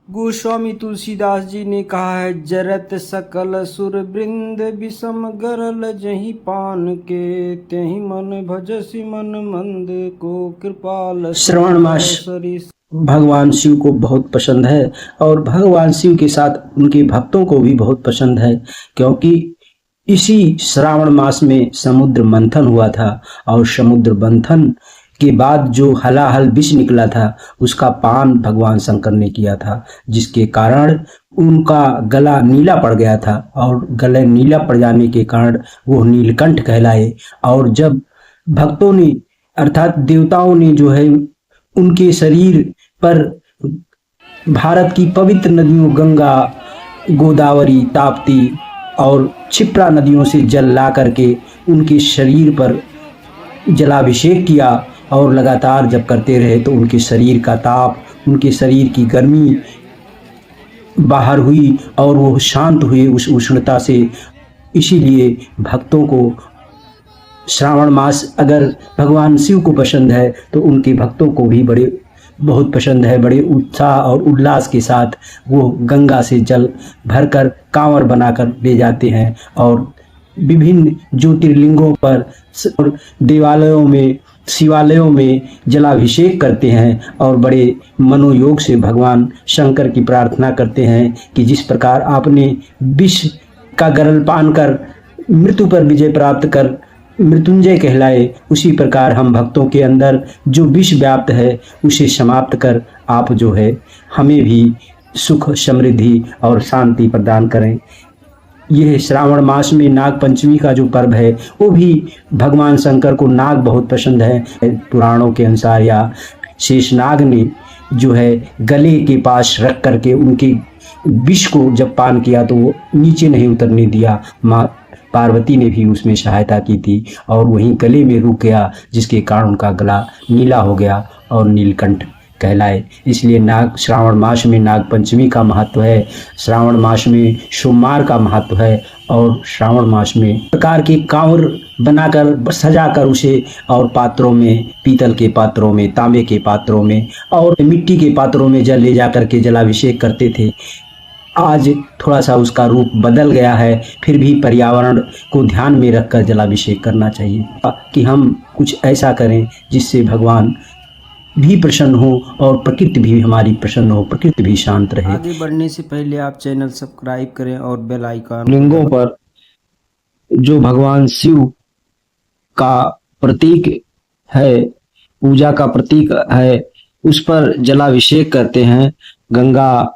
गोस्वामी तुलसीदास जी ने कहा है, जरत सकल सुर वृंद विषम गरल जही पान के, त्यही मन भजसी मन मंद को कृपाल। श्रवण मास भगवान शिव को बहुत पसंद है और भगवान शिव के साथ उनके भक्तों को भी बहुत पसंद है, क्योंकि इसी श्रावण मास में समुद्र मंथन हुआ था और समुद्र मंथन के बाद जो हलाहल विष निकला था उसका पान भगवान शंकर ने किया था, जिसके कारण उनका गला नीला पड़ गया था और गले नीला पड़ जाने के कारण वो नीलकंठ कहलाए। और जब भक्तों ने अर्थात देवताओं ने जो है उनके शरीर पर भारत की पवित्र नदियों गंगा, गोदावरी, ताप्ती और क्षिप्रा नदियों से जल ला करके उनके शरीर पर जलाभिषेक किया और लगातार जब करते रहे तो उनके शरीर का ताप, उनके शरीर की गर्मी बाहर हुई और वो शांत हुए उस उष्णता से। इसीलिए भक्तों को श्रावण मास अगर भगवान शिव को पसंद है तो उनके भक्तों को भी बहुत पसंद है। बड़े उत्साह और उल्लास के साथ वो गंगा से जल भरकर कांवर बनाकर ले जाते हैं और विभिन्न ज्योतिर्लिंगों पर और देवालयों में, शिवालयों में जलाभिषेक करते हैं और बड़े मनोयोग से भगवान शंकर की प्रार्थना करते हैं कि जिस प्रकार आपने विष का गरल पान कर मृत्यु पर विजय प्राप्त कर मृत्युंजय कहलाए, उसी प्रकार हम भक्तों के अंदर जो विष व्याप्त है उसे समाप्त कर आप जो है हमें भी सुख, समृद्धि और शांति प्रदान करें। यह श्रावण मास में नाग पंचमी का जो पर्व है वो भी भगवान शंकर को नाग बहुत पसंद है। पुराणों के अनुसार या शेषनाग ने जो है गले के पास रख करके उनके विष को जब पान किया तो वो नीचे नहीं उतरने दिया। माँ पार्वती ने भी उसमें सहायता की थी और वहीं गले में रुक गया, जिसके कारण उनका गला नीला हो गया और नीलकंठ कहलाए। इसलिए श्रावण मास में नाग पंचमी का महत्व है, श्रावण मास में सोमवार का महत्व है और श्रावण मास में प्रकार के कांवर बनाकर सजाकर उसे और पात्रों में, पीतल के पात्रों में, तांबे के पात्रों में और मिट्टी के पात्रों में जल ले जाकर के जलाभिषेक करते थे। आज थोड़ा सा उसका रूप बदल गया है, फिर भी पर्यावरण को ध्यान में रखकर जलाभिषेक करना चाहिए कि हम कुछ ऐसा करें जिससे भगवान भी प्रसन्न हो और प्रकृति भी हमारी प्रसन्न हो, प्रकृति भी शांत रहे। आगे बढ़ने से पहले आप चैनल सब्सक्राइब करें और बेल आइकन। लिंगों पर जो भगवान शिव का प्रतीक है, पूजा का प्रतीक है, उस पर जलाभिषेक करते हैं। गंगा,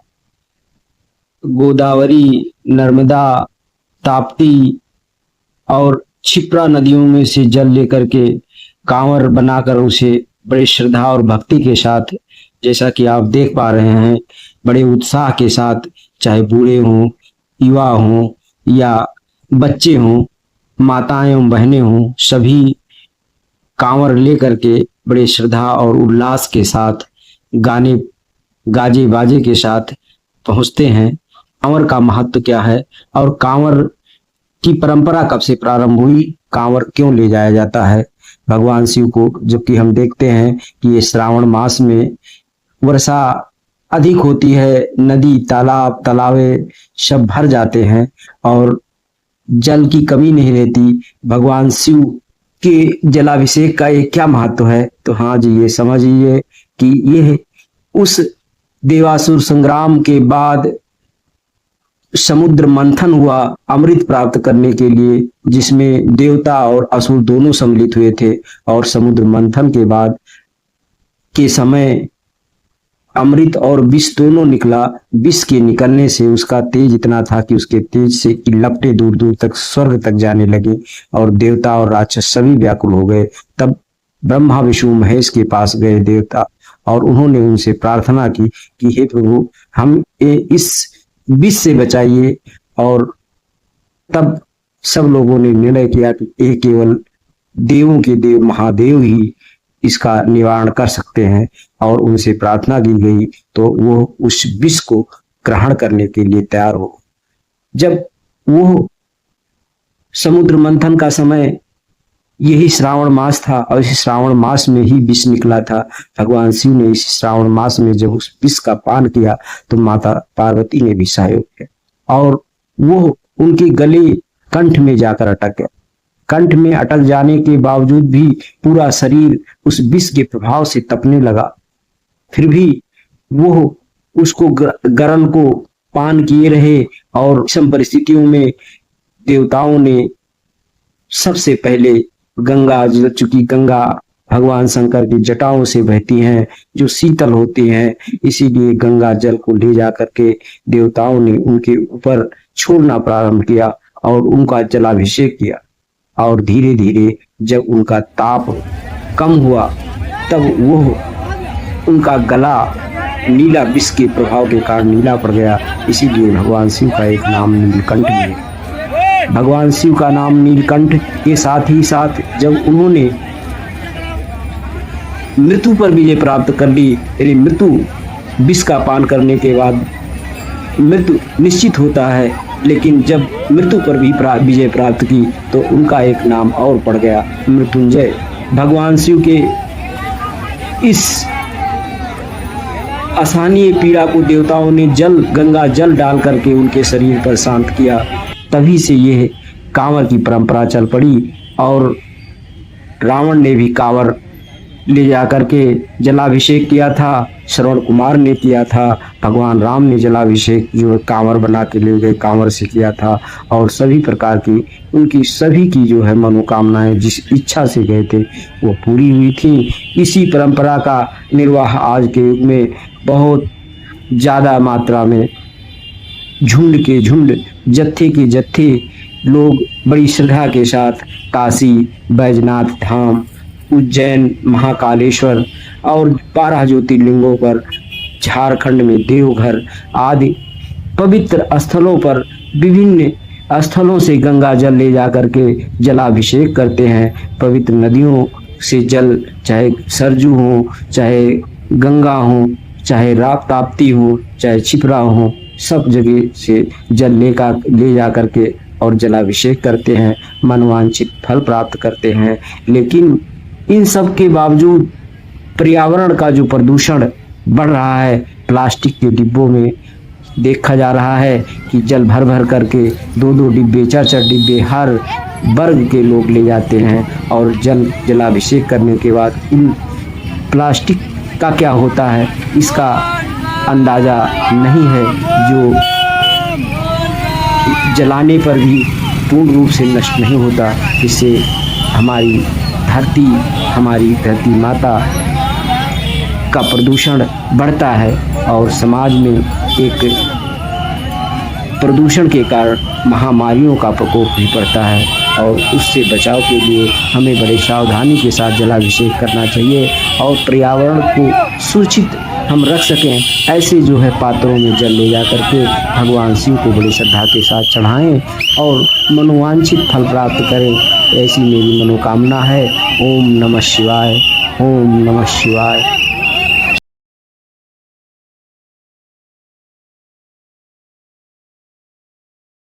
गोदावरी, नर्मदा, ताप्ती और क्षिप्रा नदियों में से जल लेकर के कांवर बनाकर उसे बड़े श्रद्धा और भक्ति के साथ, जैसा कि आप देख पा रहे हैं, बड़े उत्साह के साथ, चाहे बूढ़े हों, युवा हों या बच्चे हों, माताएं एवं बहनें हों, सभी कांवर लेकर के बड़े श्रद्धा और उल्लास के साथ गाने गाजे बाजे के साथ पहुंचते हैं। कांवर का महत्व क्या है और कांवर की परंपरा कब से प्रारंभ हुई, कांवर क्यों ले जाया जाता है भगवान शिव को, जबकि हम देखते हैं कि ये श्रावण मास में वर्षा अधिक होती है, नदी, तालाब, तालाबे सब भर जाते हैं और जल की कमी नहीं रहती। भगवान शिव के जलाभिषेक का ये क्या महत्व है, तो हाँ जी, ये समझिए कि ये उस देवासुर संग्राम के बाद समुद्र मंथन हुआ अमृत प्राप्त करने के लिए, जिसमें देवता और असुर दोनों सम्मिलित हुए थे और समुद्र मंथन के बाद के समय अमृत और विष दोनों निकला। विष के निकलने से उसका तेज इतना था कि उसके तेज से लपटें दूर दूर तक स्वर्ग तक जाने लगे और देवता और राक्षस सभी व्याकुल हो गए। तब ब्रह्मा, विष्णु, महेश के पास गए देवता और उन्होंने उनसे प्रार्थना की कि हे प्रभु, हम इस विष से बचाइए। और तब सब लोगों ने निर्णय किया कि ये केवल देवों के देव महादेव ही इसका निवारण कर सकते हैं और उनसे प्रार्थना की गई तो वो उस विष को ग्रहण करने के लिए तैयार हो। जब वो समुद्र मंथन का समय यही श्रावण मास था और इस श्रावण मास में ही विष निकला था। भगवान शिव ने इस श्रावण मास में जब उस विष का पान किया तो माता पार्वती ने भी सहयोग किया और वो उनके गले कंठ में जाकर अटक गया। कंठ में अटक जाने के बावजूद भी पूरा शरीर उस विष के प्रभाव से तपने लगा। फिर भी वो उसको गरल को पान किए रहे और सम परिस्थितियों में देवताओं ने सबसे पहले गंगा, चूंकि गंगा भगवान शंकर की जटाओं से बहती हैं जो शीतल होती हैं, इसीलिए गंगा जल को ले जा करके देवताओं ने उनके ऊपर छोड़ना प्रारंभ किया और उनका जलाभिषेक किया। और धीरे धीरे जब उनका ताप कम हुआ तब वो उनका गला नीला विष के प्रभाव के कारण नीला पड़ गया। इसीलिए भगवान शिव का एक नाम नीलकंठ भी है। भगवान शिव का नाम नीलकंठ के साथ ही साथ जब उन्होंने मृत्यु पर विजय प्राप्त कर ली, यानी मृत्यु विष का पान करने के बाद मृत्यु निश्चित होता है, लेकिन जब मृत्यु पर भी विजय प्राप्त की तो उनका एक नाम और पड़ गया, मृत्युंजय। भगवान शिव के इस असहनीय पीड़ा को देवताओं ने गंगा जल डाल करके उनके शरीर पर शांत किया। तभी से यह कांवर की परंपरा चल पड़ी और रावण ने भी कांवर ले जा करके जलाभिषेक किया था, श्रवण कुमार ने किया था, भगवान राम ने जलाभिषेक जो कांवर बना के ले गए कांवर से किया था और सभी प्रकार की उनकी सभी की जो है मनोकामनाएं जिस इच्छा से गए थे वो पूरी हुई थी। इसी परंपरा का निर्वाह आज के युग में बहुत ज़्यादा मात्रा में झुंड के झुंड, जत्थे के जत्थे लोग बड़ी श्रद्धा के साथ काशी, बैजनाथ धाम, उज्जैन, महाकालेश्वर और 12 ज्योतिर्लिंगों पर, झारखंड में देवघर आदि पवित्र स्थलों पर विभिन्न स्थलों से गंगा जल ले जा करके जलाभिषेक करते हैं। पवित्र नदियों से जल, चाहे सरजू हो, चाहे गंगा हो, चाहे ताप्ती हो, चाहे छिपरा हो, सब जगह से जल ले जा करके और जलाभिषेक करते हैं, मनवांछित फल प्राप्त करते हैं। लेकिन इन सब के बावजूद पर्यावरण का जो प्रदूषण बढ़ रहा है, प्लास्टिक के डिब्बों में देखा जा रहा है कि जल भर भर करके 2-2 डिब्बे, 4-4 डिब्बे हर वर्ग के लोग ले जाते हैं और जलाभिषेक करने के बाद इन प्लास्टिक का क्या होता है इसका अंदाज़ा नहीं है, जो जलाने पर भी पूर्ण रूप से नष्ट नहीं होता। इससे हमारी धरती माता का प्रदूषण बढ़ता है और समाज में एक प्रदूषण के कारण महामारियों का प्रकोप भी पड़ता है और उससे बचाव के लिए हमें बड़े सावधानी के साथ जलाभिषेक करना चाहिए और पर्यावरण को सुरक्षित हम रख सकें ऐसे जो है पात्रों में जल ले जा करके भगवान शिव को बड़ी श्रद्धा के साथ चढ़ाएं और मनोवांछित फल प्राप्त करें, ऐसी मेरी मनोकामना है। ओम नमः शिवाय, ओम नमः शिवाय।